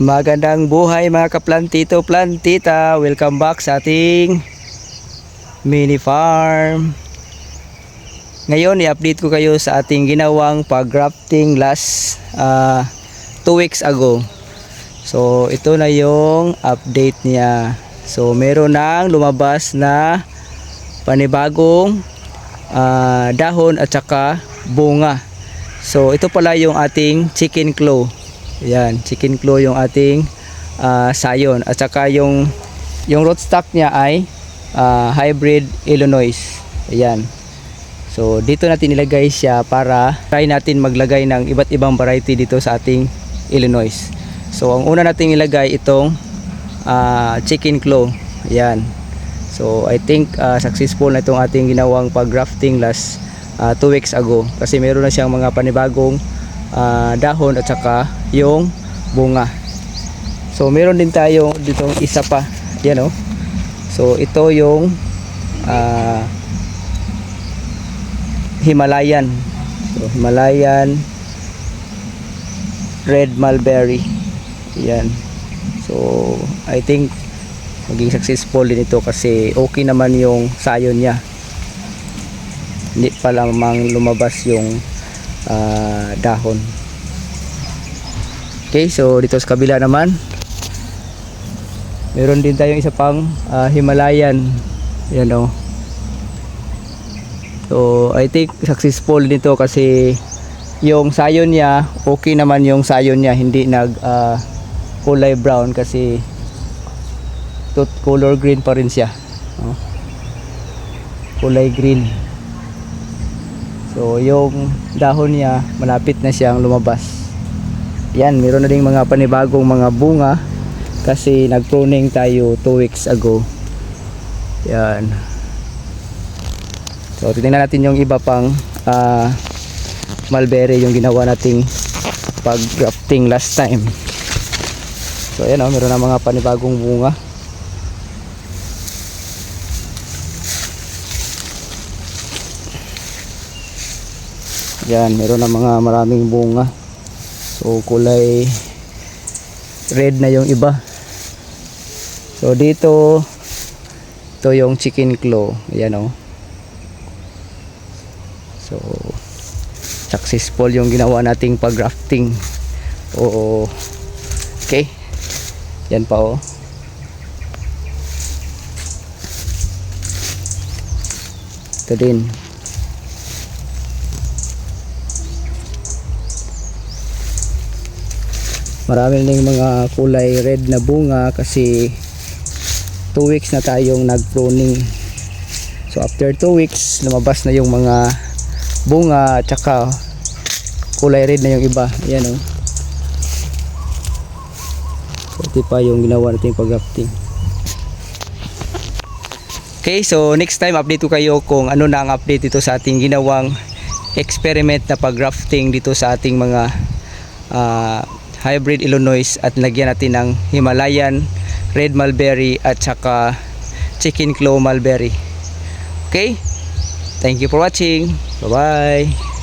Magandang buhay mga kaplantito, plantita. Welcome back sa ating mini farm. Ngayon i-update ko kayo sa ating ginawang pag-grafting last 2 weeks ago. So ito na yung update niya. So meron nang lumabas na panibagong dahon at saka bunga. So ito pala yung ating chicken claw. Yan, chicken claw yung ating sayon. At saka yung rootstock niya ay hybrid Illinois. Ayan. So dito natin ilagay siya para try natin maglagay ng iba't ibang variety dito sa ating Illinois. So ang una nating ilagay itong chicken claw. Ayan. So I think successful na itong ating ginawang pag-grafting last 2 weeks ago. Kasi meron na siyang mga panibagong dahon at saka yung bunga. So meron din tayo ditong isa pa. Yan, oh. So ito yung Himalayan. So Himalayan red mulberry. Yan. So I think maging successful din ito kasi okay naman yung sayon niya. Hindi pa lamang lumabas yung dahon. Okay, so dito sa kabila naman meron din tayong isa pang Himalayan. Yan, oh. So I think successful nito kasi yung sayon niya, okay naman yung sayon niya, hindi nag kulay brown kasi color green pa rin siya, oh. Kulay green. So yung dahon niya malapit na siyang lumabas. Yan, meron na ding mga panibagong mga bunga kasi nag-pruning tayo 2 weeks ago. Yan. So tingnan natin yung iba pang mulberry yung ginawa nating pag-grafting last time. So ayan, oh, meron na mga panibagong bunga. Yan, meron na mga maraming bunga. So kulay red na yung iba. So dito ito yung chicken claw. Ayan, oh. So successful yung ginawa nating pag-grafting. Oo. Okay. Yan pa, oh. Ito din. Marami na yung mga kulay red na bunga kasi 2 weeks na tayong nag-pruning. So after 2 weeks lumabas na yung mga bunga at saka kulay red na yung iba. Ayan, oh. So ito pa yung ginawa natin pag-grafting. Okay, so next time update ko kayo kung ano na ang update dito sa ating ginawang experiment na pag-grafting dito sa ating mga hybrid Illinois at lagyan natin ng Himalayan red mulberry at saka chicken claw mulberry. Okay, thank you for watching. Bye bye.